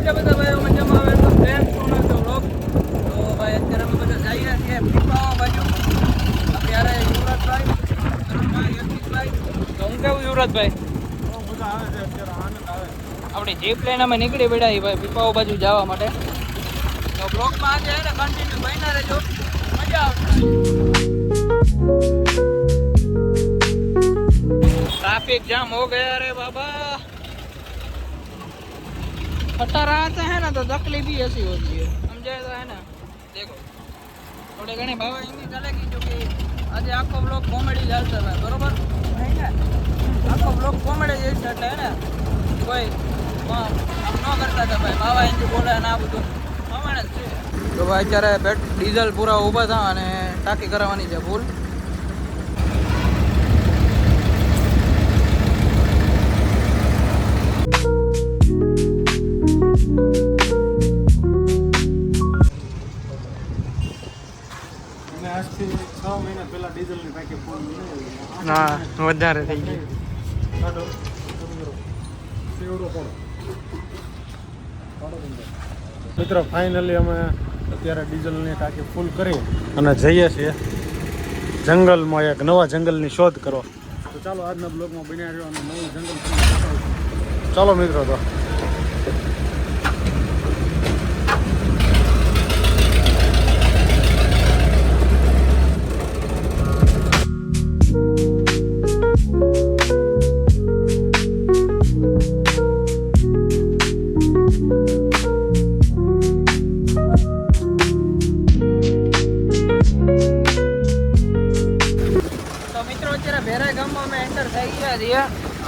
કે બધા ભાઈઓ મજામાં આવે તો ફ્રેન્ડ સોના તો વ્લોગ તો ભાઈ અત્યારે અમે બધા જઈએ છીએ પીપાવા બાજુ અત્યારે યુવરાજભાઈ યશિકભાઈ તો હું કેવું યુવરાજભાઈ મજા આવે છે અત્યારે આનંદ આવે આપણી જીપ લઈને અમે નીકળી પડ્યા ભાઈ પીપાવા બાજુ જવા માટે તો બ્લોગમાં આજે એને કન્ટિન્યુ બન્યા રહેજો મજા આવશે ट्रैफिक जाम हो गया रे बाबा फटा रहा था है ना तो तकलीफ भी ऐसी होती है समझे तो है ना देखो थोड़े घने बाबा इनकी चलेगी जो कि आज आखो ब्लॉग कॉमेडी चलता है बरोबर है ना आखो ब्लॉग कॉमेडी जैसे है ना कोई हम न करता था भाई बाबा इनकी बोला ना બધું પ્રમાણે જ છે તો ભાઈ અત્યારે ડીઝલ પૂરા ઊભા હતા અને ટાંકી કરાવવાની છે ફૂલ આજથી 6 મહિના પહેલા ડીઝલની ટાંકી ફૂલ હા વધારે થઈ ગઈ મિત્રો ફાઇનલી અમે અત્યારે ડીઝલની ટાંકી ફૂલ કરી અને જઈએ છીએ જંગલમાં એક નવા જંગલની શોધ કરો તો ચાલો આજના બ્લોગમાં બન્યા રહ્યો અને નવું જંગલ ચાલો મિત્રો તો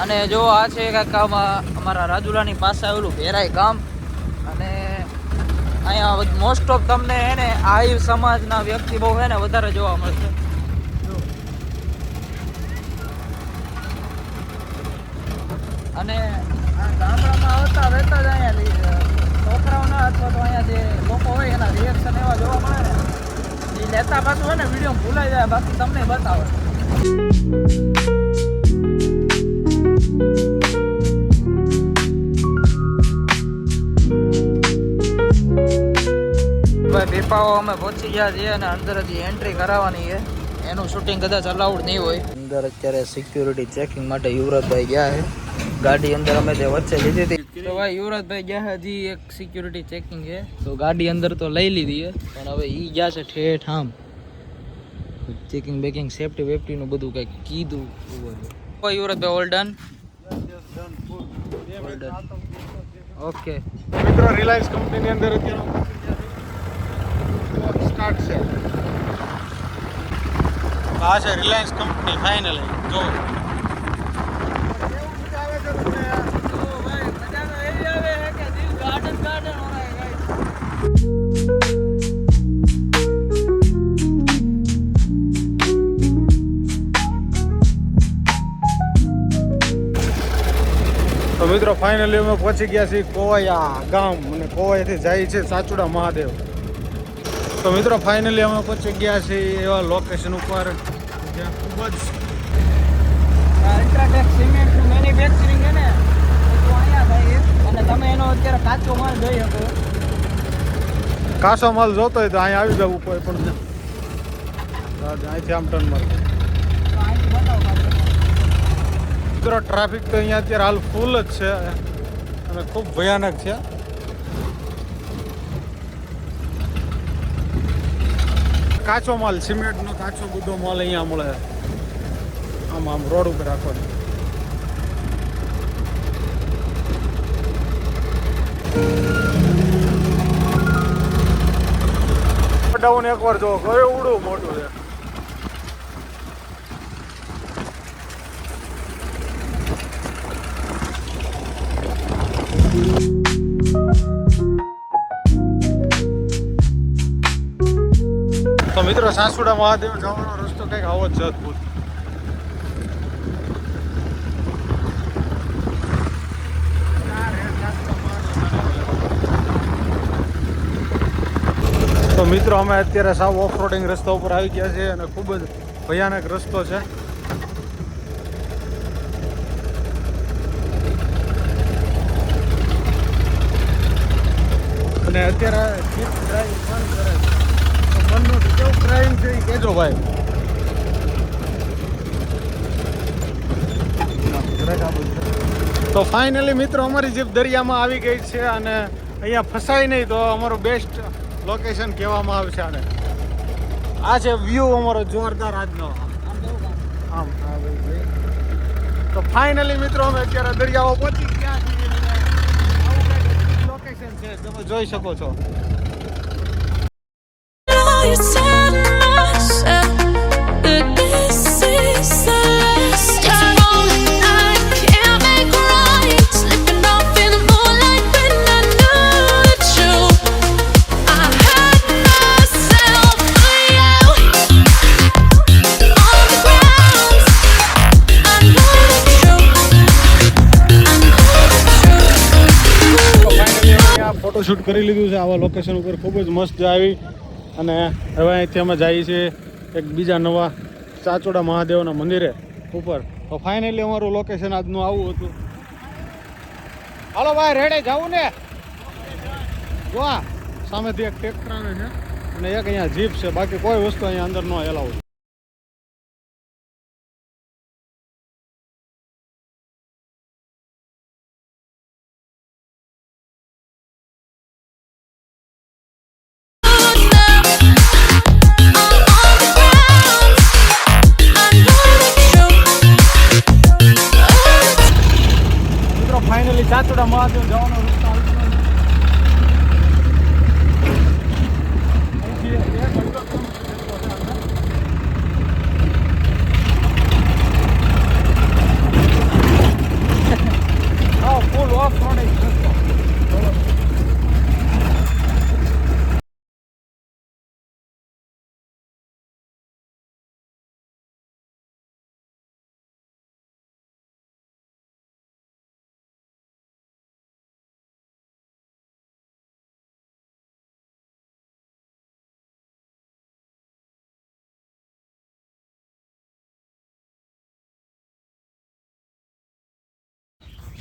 અને જો આ છે કામ અમારા રાજુલાની પાસે આવેલું ભેરાઈ ગામ અને અહીંયા મોસ્ટ ઓફ તમને હે ને આહિર સમાજના વ્યક્તિ બહુ હે ને વધારે જોવા મળશે અને આ ગામડામાં આવતા રહેતા જ અહીંયા છોકરાઓના અથવા તો અહીંયા જે લોકો હોય એના રિએક્શન એવા જોવા મળે ને એ લેતા પાછું હોય ને વિડીયો ભૂલાઈ જાય બાકી તમને બતાવે ભાઈ પીપાઓ અમે પહોંચી ગયા છીએ અને અંદર હજી એન્ટ્રી કરાવવાની છે એનું શૂટિંગ કદાચ અલાઉડ નહીં હોય અંદર અત્યારે સિક્યુરિટી ચેકિંગ માટે યુવરાજભાઈ ગયા છે ગાડી અંદર અમે જે વચ્ચે લીધી હતી તો ભાઈ યુવરાજભાઈ ગયા હજી એક સિક્યુરિટી ચેકિંગ છે તો ગાડી અંદર તો લઈ લીધી છે પણ હવે ઈ ગયા છે ઠેઠ આમ ચેકિંગ બેકિંગ સેફ્ટી વેફ્ટીનું બધું કંઈક કીધું યુવરાજભાઈ ઓલ ડન ઓકે મિત્રો રિલાયન્સ કંપનીની અંદર અત્યારે સ્ટાર્ટ છે આ છે રિલાયન્સ કંપની ફાઇનલી જો તો મિત્રો ફાઇનલી અમે પહોંચી ગયા છીએ કોવાયા ગામ અને કોવાયાથી જાય છે સાચુડા મહાદેવ તો મિત્રો ફાઇનલી અમે પહોંચી ગયા છીએ એવા લોકેશન ઉપર જ્યાં ખૂબ જ અલ્ટ્રાટેક સિમેન્ટનું મેન્યુફેક્ચરિંગ છે ને એ તો અહીંયા થાય અને તમે એનો અત્યારે કાચો માલ જોઈ શકો કાચો માલ જોતો હોય તો અહીંયા આવી જવું કોઈ પણ અહીંથી આમ ટર્ન માર મિત્રો ટ્રાફિક તો અહીંયા અત્યારે હાલ ફૂલ જ છે અને ખૂબ ભયાનક છે કાચો માલ સિમેન્ટનો કાચો બધો માલ અહીંયા મળે આમ આમ રોડ ઉપર રાખવાનો ડાઉન એકવાર જો કયો ઉડું મોટું છે તો મિત્રો સાસુડા મહાદેવ જવાનો રસ્તો કંઈક આવો જ છે અદભુત તો મિત્રો અમે અત્યારે સાવ ઓફરોડિંગ રસ્તા ઉપર આવી ગયા છે અને ખૂબ જ ભયાનક રસ્તો છે અત્યારે જીપ ડ્રાઈવ બંધ કરે છે. તો બંધનું કેવું ડ્રાઈવિંગ છે એ કહેજો ભાઈ. તો ફાઇનલી મિત્રો અમારી જીપ દરિયામાં આવી ગઈ છે અને અહીંયા ફસાય નહીં તો અમારું બેસ્ટ લોકેશન કહેવામાં આવશે આને. આ છે વ્યૂ અમારો જોરદાર આજનો. આમ તો ફાઇનલી મિત્રો અમે અત્યારે દરિયાઓ પહોંચી ગયા છીએ. લોકેશન છે તમે જોઈ શકો છો. ફોટોશૂટ કરી લીધું છે આવા લોકેશન ઉપર. ખૂબ જ મસ્ત આવી. અને હવે અહીંથી અમે જઈએ છીએ એક બીજા નવા ચાચોડા મહાદેવના મંદિરે ઉપર. તો ફાઇનલી અમારું લોકેશન આજનું આવું હતું. હાલો ભાઈ રેડે જવું ને. વાહ સામેથી એક ટ્રેક્ટર આવે છે અને એક અહીંયા જીપ છે. બાકી કોઈ વસ્તુ અહીંયા અંદર ન એલાવ. ચાચોડા મહાદેવ જવાનો રસ્તો આવી ગયો. ફૂલ ઓફ રોડ રસ્તો.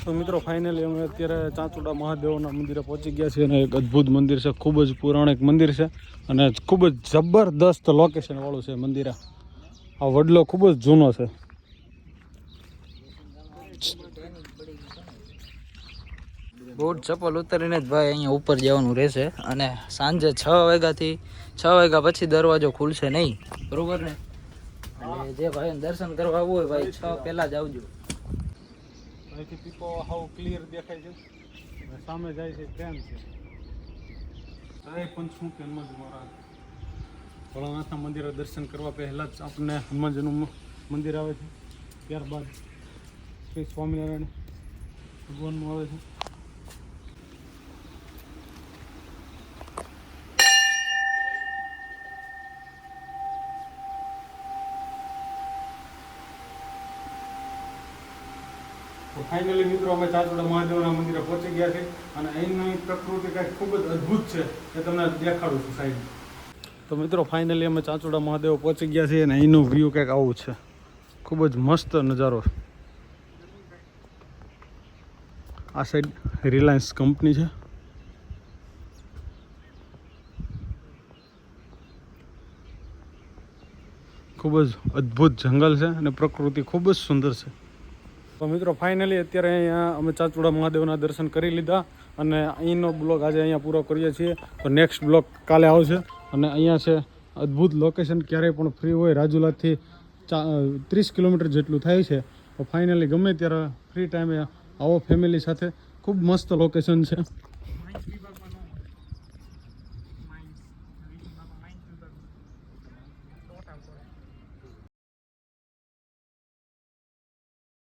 તો મિત્રો ફાઇનલી અમે અત્યારે ચાચોડા મહાદેવના મંદિરે પહોંચી ગયા છીએ. અને એક અદ્ભુત મંદિર છે. ખૂબ જ પૌરાણિક મંદિર છે અને ખૂબ જ જબરદસ્ત લોકેશન વાળું છે મંદિર. આ વડલો ખૂબ જ જૂનો છે. બૂટ ચપ્પલ ઉતારીને જ ભાઈ અહીંયા ઉપર જવાનું રહેશે. અને સાંજે 6 વાગ્યાથી 6 વાગ્યા પછી દરવાજો ખુલશે નહીં, બરોબર ને? એટલે જે ભાઈ દર્શન કરવા આવવું હોય ભાઈ 6 પહેલા જ આવજો. અહીંથી પીપો હાવ ક્લિયર દેખાય છે. સામે જાય છે ટ્રેન છે. જય પંચમુખી હનુમાનજી મહારાજ. ભોળાનાથના મંદિરે દર્શન કરવા પહેલાં જ આપણને હનુમાનજીનું મંદિર આવે છે. ત્યારબાદ શ્રી સ્વામિનારાયણ ભગવાનનું આવે છે. ફાઇનલી મિત્રો અમે ચાચોડા મહાદેવના મંદિરે પહોંચી ગયા છે. અને અહીંની પ્રકૃતિ કંઈક ખૂબ જ અદ્ભુત છે એ તમને દેખાડું છું સાઈડ. તો મિત્રો ફાઇનલી અમે ચાચોડા મહાદેવ પહોંચી ગયા છીએ અને અહીંનું વ્યૂ કંઈક આવું છે. ખૂબ જ મસ્ત નજારો. આ સાઈડ રિલાયન્સ કંપની છે. ખૂબ જ અદ્ભુત જંગલ છે અને પ્રકૃતિ ખૂબ જ સુંદર છે. તો મિત્રો ફાઇનલી અત્યારે અહીંયા અમે ચાચોડા મહાદેવના દર્શન કરી લીધા અને અહીંનો બ્લોગ આજે અહીંયા પૂરો કરીએ છીએ. તો નેક્સ્ટ બ્લોગ કાલે આવશે. અને અહીંયા છે અદ્ભુત લોકેશન. ક્યારેય પણ ફ્રી હોય રાજુલાથી 30 કિલોમીટર જેટલું થાય છે. તો ફાઇનલી ગમે ત્યારે ફ્રી ટાઈમે આવો ફેમિલી સાથે. ખૂબ મસ્ત લોકેશન છે.